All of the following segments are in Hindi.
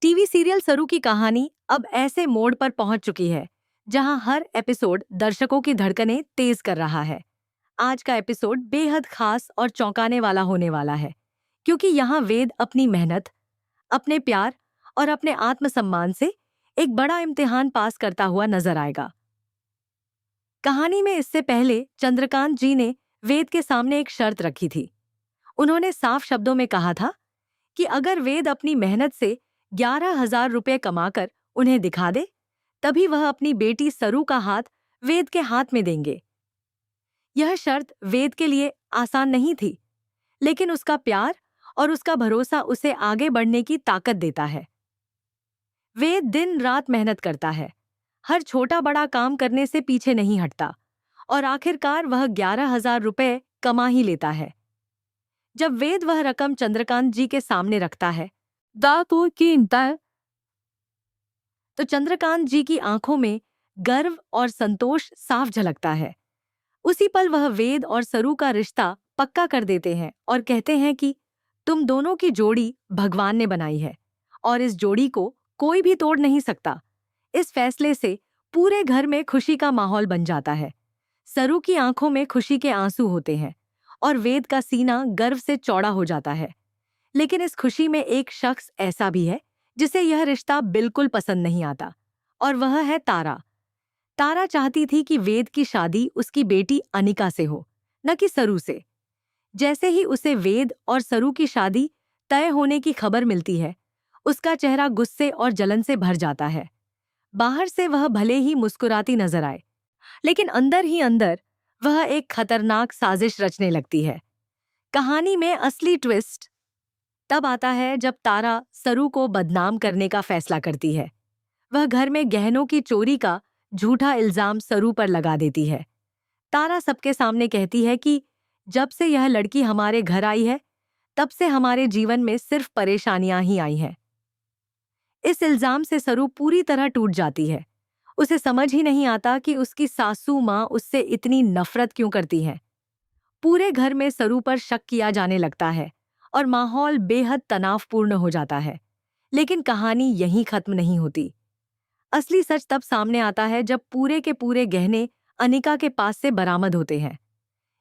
टीवी सीरियल सरू की कहानी अब ऐसे मोड़ पर पहुंच चुकी है जहां हर एपिसोड दर्शकों की धड़कनें तेज कर रहा है। आज का एपिसोड बेहद खास और चौंकाने वाला होने वाला है, क्योंकि यहाँ वेद अपनी मेहनत, अपने प्यार और अपने आत्मसम्मान से एक बड़ा इम्तिहान पास करता हुआ नजर आएगा। कहानी में इससे पहले चंद्रकांत जी ने वेद के सामने एक शर्त रखी थी। उन्होंने साफ शब्दों में कहा था कि अगर वेद अपनी मेहनत से 11,000 रुपये कमाकर उन्हें दिखा दे, तभी वह अपनी बेटी सरू का हाथ वेद के हाथ में देंगे। यह शर्त वेद के लिए आसान नहीं थी, लेकिन उसका प्यार और उसका भरोसा उसे आगे बढ़ने की ताकत देता है। वेद दिन रात मेहनत करता है, हर छोटा बड़ा काम करने से पीछे नहीं हटता और आखिरकार वह 11,000 रुपये कमा ही लेता है। जब वेद वह रकम चंद्रकांत जी के सामने रखता है, तो चंद्रकांत जी की आंखों में गर्व और संतोष साफ झलकता है। उसी पल वह वेद और सरू का रिश्ता पक्का कर देते हैं और कहते हैं कि तुम दोनों की जोड़ी भगवान ने बनाई है और इस जोड़ी को कोई भी तोड़ नहीं सकता। इस फैसले से पूरे घर में खुशी का माहौल बन जाता है। सरू की आंखों में खुशी के आंसू होते हैं और वेद का सीना गर्व से चौड़ा हो जाता है। लेकिन इस खुशी में एक शख्स ऐसा भी है जिसे यह रिश्ता बिल्कुल पसंद नहीं आता, और वह है तारा। तारा चाहती थी कि वेद की शादी उसकी बेटी अनिका से हो, न कि सरू से। जैसे ही उसे वेद और सरू की शादी तय होने की खबर मिलती है, उसका चेहरा गुस्से और जलन से भर जाता है। बाहर से वह भले ही मुस्कुराती नजर आए, लेकिन अंदर ही अंदर वह एक खतरनाक साजिश रचने लगती है। कहानी में असली ट्विस्ट तब आता है जब तारा सरू को बदनाम करने का फैसला करती है। वह घर में गहनों की चोरी का झूठा इल्जाम सरू पर लगा देती है। तारा सबके सामने कहती है कि जब से यह लड़की हमारे घर आई है, तब से हमारे जीवन में सिर्फ परेशानियां ही आई हैं। इस इल्जाम से सरू पूरी तरह टूट जाती है। उसे समझ ही नहीं आता कि उसकी सासू माँ उससे इतनी नफरत क्यों करती हैं। पूरे घर में सरू पर शक किया जाने लगता है और माहौल बेहद तनावपूर्ण हो जाता है। लेकिन कहानी यहीं खत्म नहीं होती। असली सच तब सामने आता है जब पूरे के पूरे गहने अनिका के पास से बरामद होते हैं।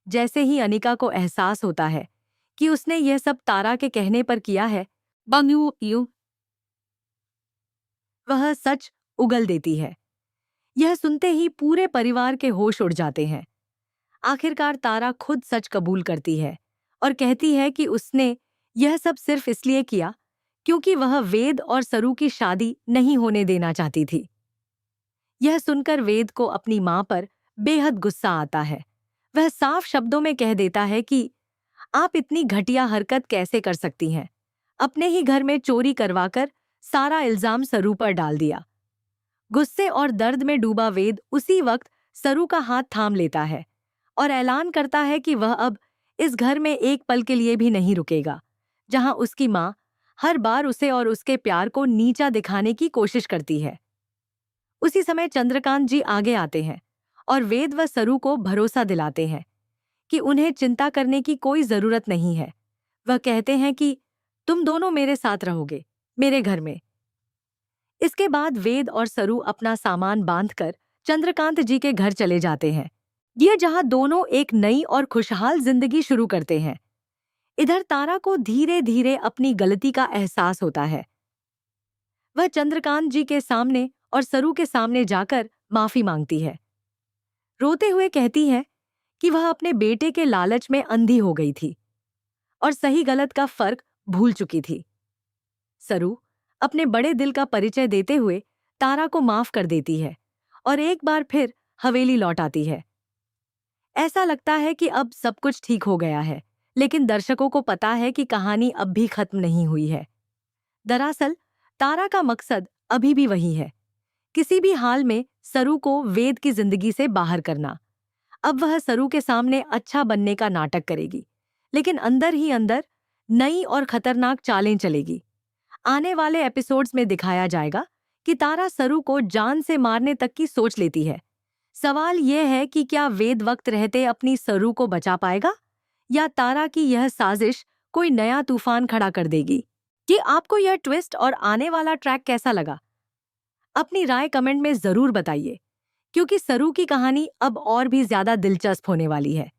जैसे ही अनिका को एहसास होता है कि उसने यह सब तारा के कहने पर किया है, वह सच उगल देती है। यह सुनते ही पूरे परिवार के होश उड़ जाते हैं। आखिरकार तारा खुद सच कबूल करती है और कहती है कि उसने यह सब सिर्फ इसलिए किया क्योंकि वह वेद और सरू की शादी नहीं होने देना चाहती थी। यह सुनकर वेद को अपनी मां पर बेहद गुस्सा आता है। वह साफ शब्दों में कह देता है कि आप इतनी घटिया हरकत कैसे कर सकती हैं? अपने ही घर में चोरी करवाकर सारा इल्जाम सरू पर डाल दिया। गुस्से और दर्द में डूबा वेद उसी वक्त सरू का हाथ थाम लेता है और ऐलान करता है कि वह अब इस घर में एक पल के लिए भी नहीं रुकेगा, जहां उसकी मां हर बार उसे और उसके प्यार को नीचा दिखाने की कोशिश करती है। उसी समय चंद्रकांत जी आगे आते हैं और वेद व सरू को भरोसा दिलाते हैं कि उन्हें चिंता करने की कोई जरूरत नहीं है। वह कहते हैं कि तुम दोनों मेरे साथ रहोगे, मेरे घर में। इसके बाद वेद और सरू अपना सामान बांधकर चंद्रकांत जी के घर चले जाते हैं, ये जहां दोनों एक नई और खुशहाल जिंदगी शुरू करते हैं। इधर तारा को धीरे धीरे अपनी गलती का एहसास होता है। वह चंद्रकांत जी के सामने और सरू के सामने जाकर माफी मांगती है। रोते हुए कहती है कि वह अपने बेटे के लालच में अंधी हो गई थी और सही गलत का फर्क भूल चुकी थी। सरू अपने बड़े दिल का परिचय देते हुए तारा को माफ कर देती है और एक बार फिर हवेली लौट आती है। ऐसा लगता है कि अब सब कुछ ठीक हो गया है, लेकिन दर्शकों को पता है कि कहानी अब भी खत्म नहीं हुई है। दरअसल तारा का मकसद अभी भी वही है, किसी भी हाल में सरू को वेद की जिंदगी से बाहर करना। अब वह सरू के सामने अच्छा बनने का नाटक करेगी, लेकिन अंदर ही अंदर नई और खतरनाक चालें चलेगी। आने वाले एपिसोड्स में दिखाया जाएगा कि तारा सरू को जान से मारने तक की सोच लेती है। सवाल यह है कि क्या वेद वक्त रहते अपनी सरू को बचा पाएगा या तारा की यह साजिश कोई नया तूफान खड़ा कर देगी। कि आपको यह ट्विस्ट और आने वाला ट्रैक कैसा लगा। अपनी राय कमेंट में जरूर बताइए, क्योंकि सरू की कहानी अब और भी ज्यादा दिलचस्प होने वाली है।